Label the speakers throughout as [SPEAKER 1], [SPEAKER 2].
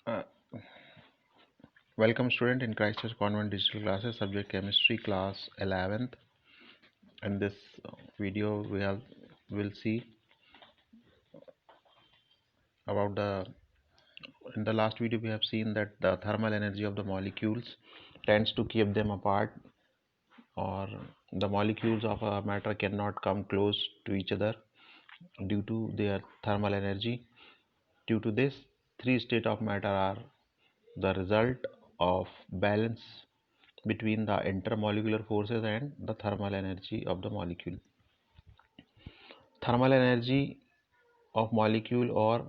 [SPEAKER 1] Uh, Welcome student in Christchurch Convent Digital Classes, subject chemistry, class 11th. In this video will see about in the last video we have seen that the thermal energy of the molecules tends to keep them apart, or the molecules of a matter cannot come close to each other due to their thermal energy. Due to this, three states of matter are the result of balance between the intermolecular forces and the thermal energy of the molecule. Thermal energy of molecule और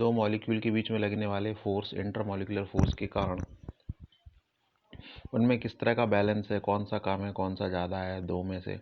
[SPEAKER 1] दो molecule के बीच में लगने वाले force, intermolecular force के कारण उनमें किस तरह का बैलेंस है, कौन सा कम है, कौन सा ज़्यादा है दो में से,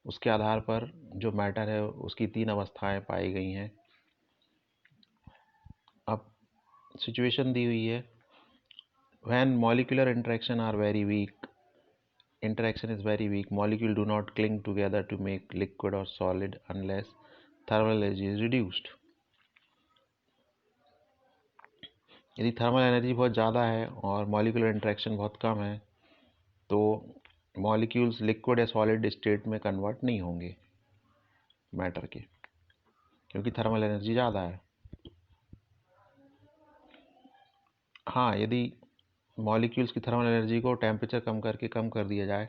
[SPEAKER 1] उसके आधार पर जो मैटर है उसकी तीन अवस्थाएं पाई गई हैं। अब सिचुएशन दी हुई है, when molecular interaction are very weak, interaction is very weak, molecule do not cling together to make liquid or solid unless thermal energy is reduced. यदि थर्मल एनर्जी बहुत ज़्यादा है और मॉलिक्यूलर इंटरेक्शन बहुत कम है तो मॉलिक्यूल्स लिक्विड या solid state में कन्वर्ट नहीं होंगे मैटर के, क्योंकि थर्मल एनर्जी ज़्यादा है। हाँ, यदि मॉलिक्यूल्स की थर्मल एनर्जी को टेम्परेचर कम कर दिया जाए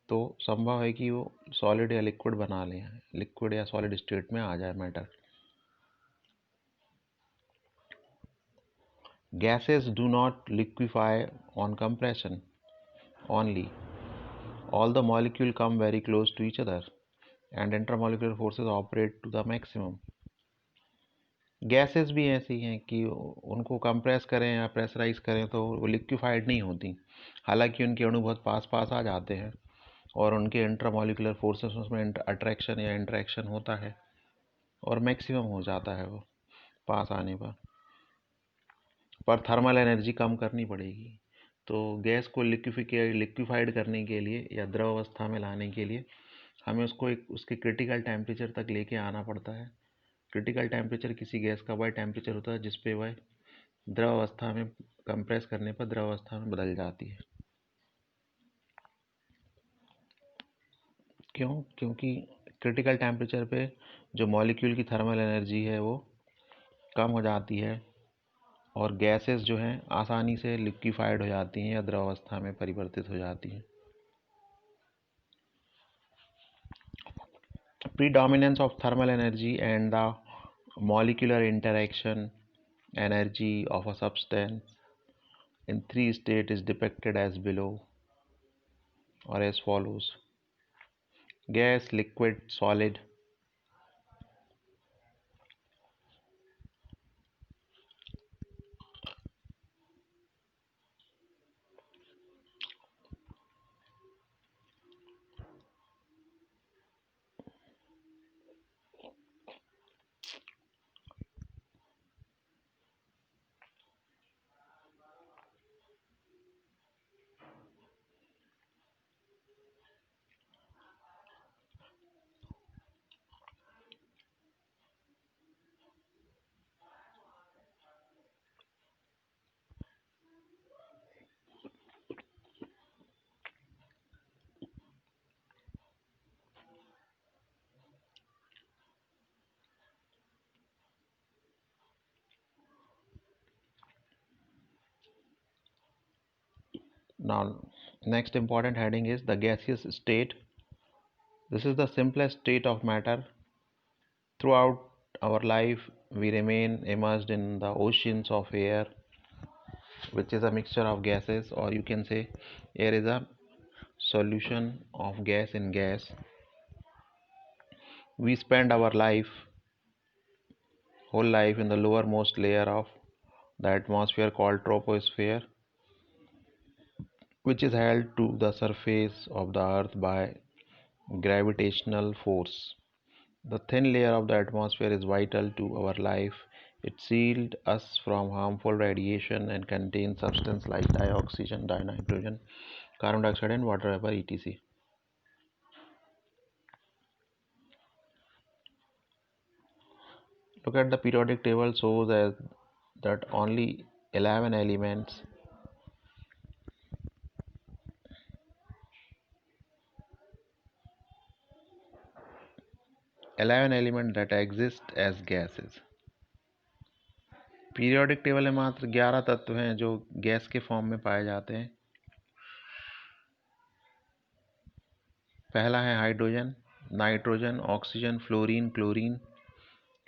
[SPEAKER 1] तो संभव है कि वो सॉलिड या लिक्विड बना लें, लिक्विड या सॉलिड स्टेट में आ जाए matter. Gases do not liquefy on compression only. All the molecules come very close to each other and intermolecular forces operate to the maximum. Gases भी ऐसी हैं कि उनको कंप्रेस करें या प्रेशराइज करें तो वो लिक्विफाइड नहीं होती, हालांकि उनके अणु बहुत पास पास आ जाते हैं और उनके इंटरमॉलिक्यूलर फोर्सेस उसमें अट्रैक्शन या इंट्रैक्शन होता है और मैक्सिमम हो जाता है वो पास आने पर थर्मल एनर्जी कम करनी पड़ेगी। तो गैस को लिक्विफाइड करने के लिए या द्रव अवस्था में लाने के लिए हमें उसको उसके क्रिटिकल टेम्परेचर तक लेके आना पड़ता है। क्रिटिकल टेम्परेचर किसी गैस का वह टेम्परेचर होता है जिस पे वह द्रव अवस्था में कंप्रेस करने पर द्रव अवस्था में बदल जाती है। क्यों? क्योंकि क्रिटिकल टेम्परेचर पे जो मॉलिक्यूल की थर्मल एनर्जी है वो कम हो जाती है और गैसेस जो हैं आसानी से लिक्विफाइड हो जाती हैं या द्रव अवस्था में परिवर्तित हो जाती हैं। Predominance of thermal energy and the molecular interaction energy of a substance in three states is depicted as below or as follows: gas, liquid, solid. Now, next important heading is the gaseous state. This is the simplest state of matter. Throughout our life, we remain immersed in the oceans of air, which is a mixture of gases, or you can say air is a solution of gas in gas. We spend our whole life in the lowermost layer of the atmosphere called troposphere, which is held to the surface of the earth by gravitational force. The thin layer of the atmosphere is vital to our life. It shields us from harmful radiation and contains substances like dioxygen, dinitrogen, carbon dioxide and water vapor, etc. Look at the periodic table shows as that only 11 elements that exist as gases. Periodic table में मात्र 11 तत्व हैं जो gas के form में पाए जाते हैं। पहला है hydrogen, nitrogen, oxygen, fluorine, chlorine,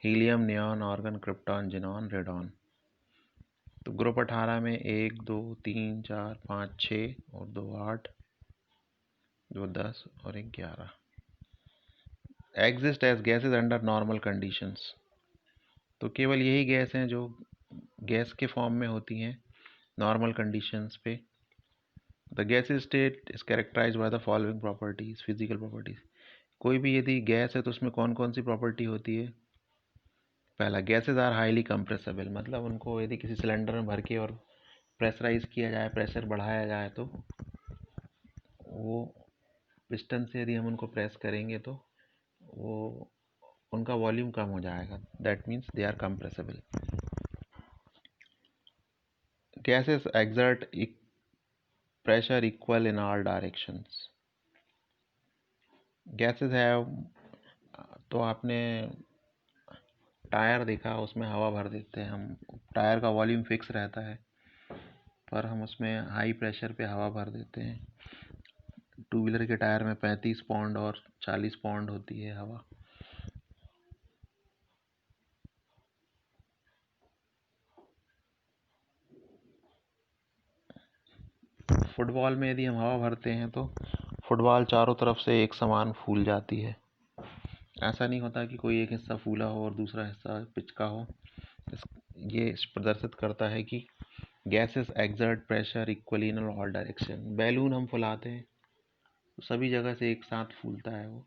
[SPEAKER 1] helium, neon, argon, krypton, xenon, radon. तो ग्रुप 18 में 1 2 3 4 5 6 और 2 8, 2 10 और 1 11 exist as gases under normal conditions. तो केवल यही गैस हैं जो गैस के फॉर्म में होती हैं नॉर्मल कंडीशंस पे। The gases state is characterised by the following properties, physical properties. कोई भी यदि गैस है तो उसमें कौन कौन सी प्रॉपर्टी होती है? पहला, गैसेज आर हाईली कंप्रेसेबल, मतलब उनको यदि किसी सिलेंडर में भर के और प्रेशराइज किया जाए, प्रेशर बढ़ाया जाए तो वो पिस्टन से यदि हम उनको प्रेस करेंगे तो वो उनका वॉल्यूम कम हो जाएगा। That means they are compressible. Gases exert pressure equal in all directions. Gases have, तो आपने टायर देखा, उसमें हवा भर देते हैं हम, टायर का वॉल्यूम फिक्स रहता है पर हम उसमें हाई प्रेशर पे हवा भर देते हैं। टू व्हीलर के टायर में 35 पाउंड और 40 पाउंड होती है हवा। फुटबॉल में यदि हम हवा भरते हैं तो फुटबॉल चारों तरफ से एक समान फूल जाती है। ऐसा नहीं होता कि कोई एक हिस्सा फूला हो और दूसरा हिस्सा पिचका हो। ये प्रदर्शित करता है कि gases exert pressure equally in all direction. Balloon हम फुलाते हैं तो सभी जगह से एक साथ फूलता है वो,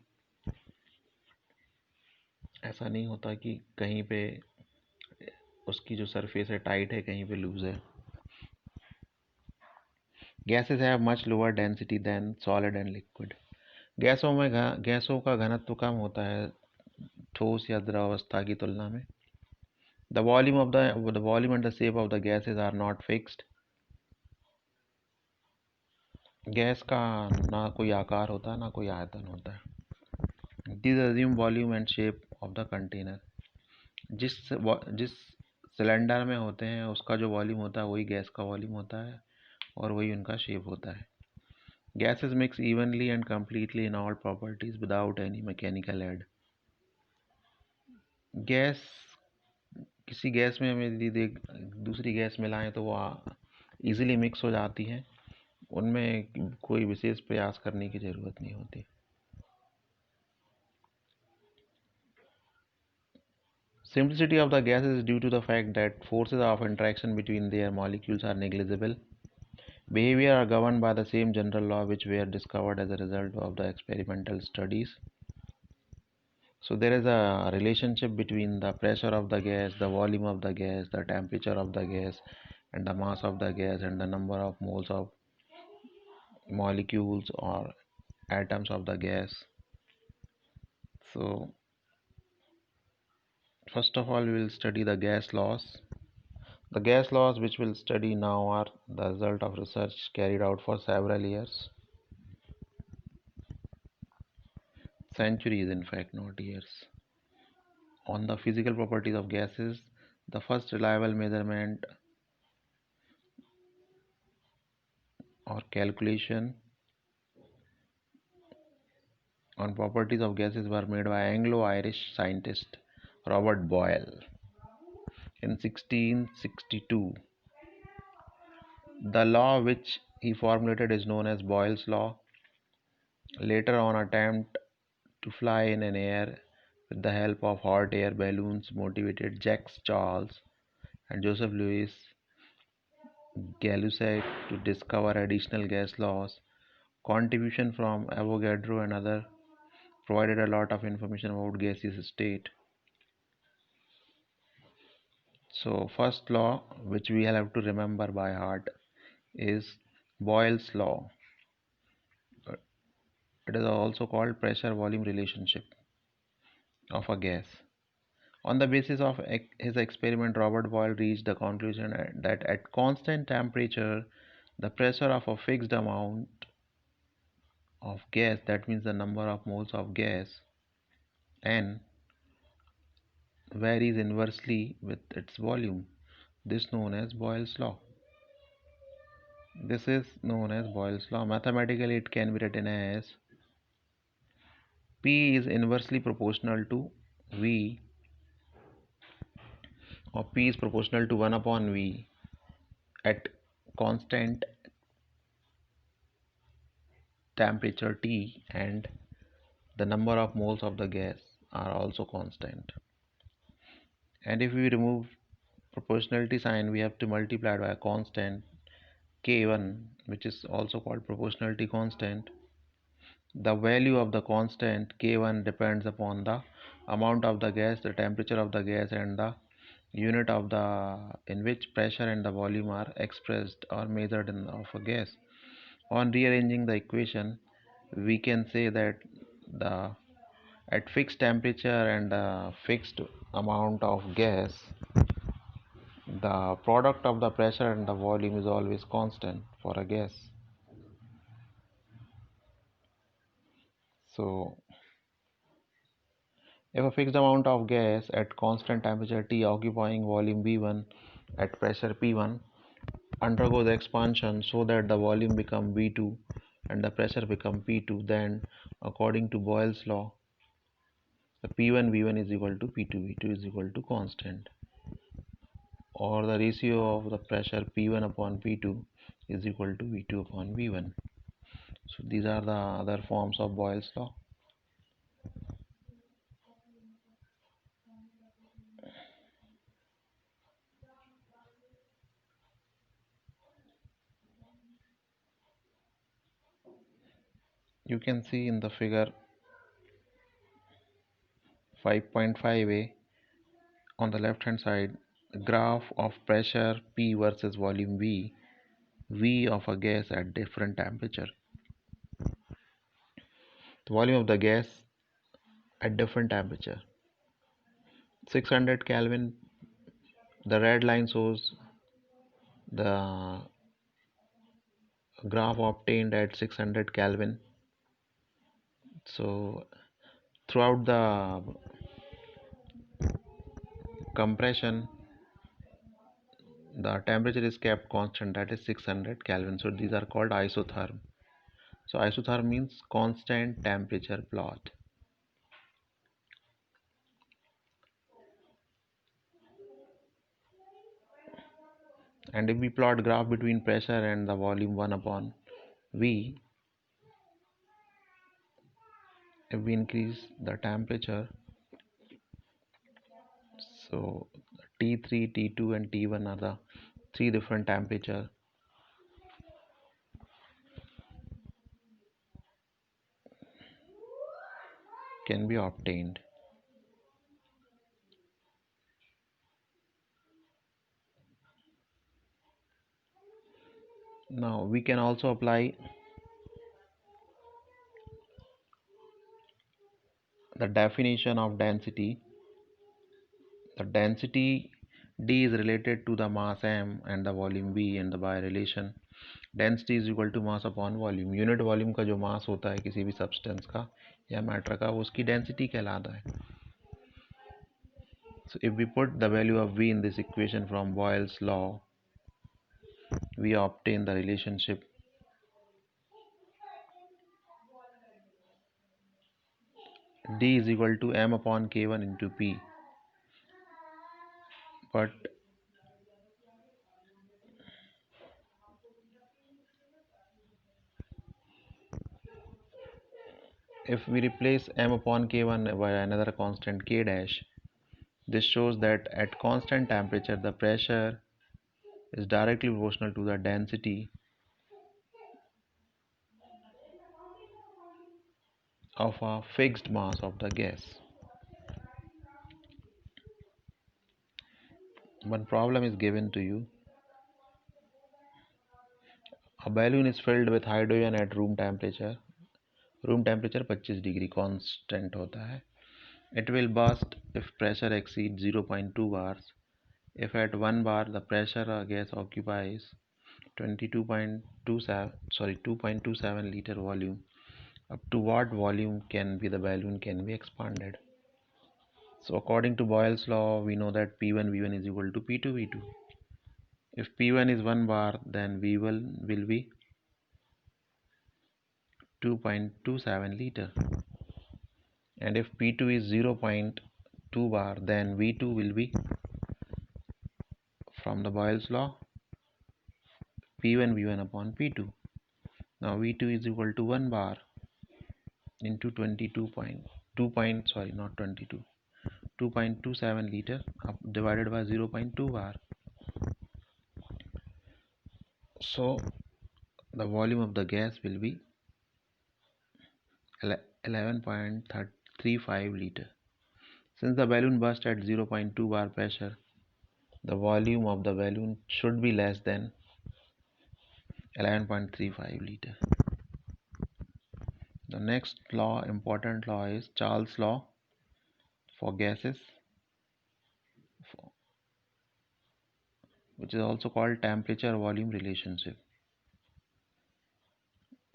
[SPEAKER 1] ऐसा नहीं होता कि कहीं पे उसकी जो सरफेस है टाइट है, कहीं पे लूज है। Gases have much lower density than solid and liquid. गैसों का घनत्व कम होता है ठोस या द्रव अवस्था की तुलना में। The volume and the shape of the gases are not fixed. Gas का ना कोई आकार होता है ना कोई आयतन होता है। These assume volume and shape of the container. जिस सिलेंडर में होते हैं उसका जो वॉल्यूम होता है वही गैस का वॉल्यूम होता है और वही उनका शेप होता है। Gases mix evenly and completely in all properties without any mechanical aid. Gas, किसी गैस में हम यदि दूसरी गैस मिलाएं तो वो इजीली मिक्स हो जाती हैं, उनमें कोई विशेष प्रयास करने की ज़रूरत नहीं होती। Simplicity of the gases is due to the fact that forces of interaction between their molecules are negligible. Behavior are governed by the same general law which were discovered as a result of the experimental studies. So there is a relationship between the pressure of the gas, the volume of the gas, the temperature of the gas, and the mass of the gas, and the number of moles of molecules or atoms of the gas. So first of all we will study the gas laws. The gas laws which we'll study now are the result of research carried out for several years, centuries in fact, not years, on the physical properties of gases. The first reliable measurement or calculation on properties of gases were made by Anglo-Irish scientist Robert Boyle in 1662. The law which he formulated is known as Boyle's law. Later on, attempt to fly in an air with the help of hot air balloons motivated Jacques Charles and Joseph Louis Gay-Lussac to discover additional gas laws. Contribution from Avogadro and others provided a lot of information about gaseous state. So first law which we have to remember by heart is Boyle's law. It is also called pressure volume relationship of a gas. On the basis of his experiment, Robert Boyle reached the conclusion that at constant temperature, the pressure of a fixed amount of gas, that means the number of moles of gas, N, varies inversely with its volume. This is known as Boyle's law. This is known as Boyle's law. Mathematically, it can be written as P is inversely proportional to V, or P is proportional to 1 upon V at constant temperature T, and the number of moles of the gas are also constant. And if we remove proportionality sign, we have to multiply by a constant K1, which is also called proportionality constant. The value of the constant K1 depends upon the amount of the gas, the temperature of the gas, and the unit of the in which pressure and the volume are expressed or measured in of a gas. On rearranging the equation, we can say that the at fixed temperature and fixed amount of gas, the product of the pressure and the volume is always constant for a gas. So if a fixed amount of gas at constant temperature T occupying volume V1 at pressure P1 undergoes expansion so that the volume become V2 and the pressure become P2, then according to Boyle's law, the P1 V1 is equal to P2 V2 is equal to constant, or the ratio of the pressure P1 upon P2 is equal to V2 upon V1. So these are the other forms of Boyle's law. You can see in the figure 5.5a on the left hand side graph of pressure P versus volume V of a gas at different temperature. The volume of the gas at different temperature. 600 Kelvin, the red line shows the graph obtained at 600 Kelvin. So throughout the compression, the temperature is kept constant, that is 600 Kelvin. So these are called isotherm. So isotherm means constant temperature plot. And if we plot graph between pressure and the volume 1 upon V, if we increase the temperature, so T3, T2 and T1 are the three different temperature. Can be obtained. Now we can also apply the definition of density. The density D is related to the mass m and the volume V, and the by relation density is equal to mass upon volume. Unit volume का जो मास होता है किसी भी substance का या matter का, वो उसकी डेंसिटी कहलाता है. So if we put the value of V in this equation from Boyle's law, we obtain the relationship D is equal to m upon K1 into P. But if we replace m upon K1 by another constant K dash, this shows that at constant temperature the pressure is directly proportional to the density of a fixed mass of the gas. One problem is given to you. A balloon is filled with hydrogen at room temperature. Room temperature 25 degree constant होता है. It will burst if pressure exceeds 0.2 bars. If at 1 bar the pressure gas occupies 2.27 liter volume, up to what volume can be the balloon can be expanded? So according to Boyle's law, we know that P1 V1 is equal to P2 V2. If P1 is 1 bar, then V1 will be 2.27 liter. And if P2 is 0.2 bar, then V2 will be, from the Boyle's law, P1 V1 upon P2. Now V2 is equal to 1 bar into 2.27 liter divided by 0.2 bar. So the volume of the gas will be 11.35 liter. Since the balloon burst at 0.2 bar pressure, the volume of the balloon should be less than 11.35 liter. The next law, important law, is Charles' law for gases, which is also called temperature volume relationship.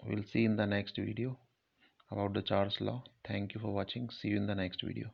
[SPEAKER 1] We'll see in the next video about the Charles' law. Thank you for watching. See you in the next video.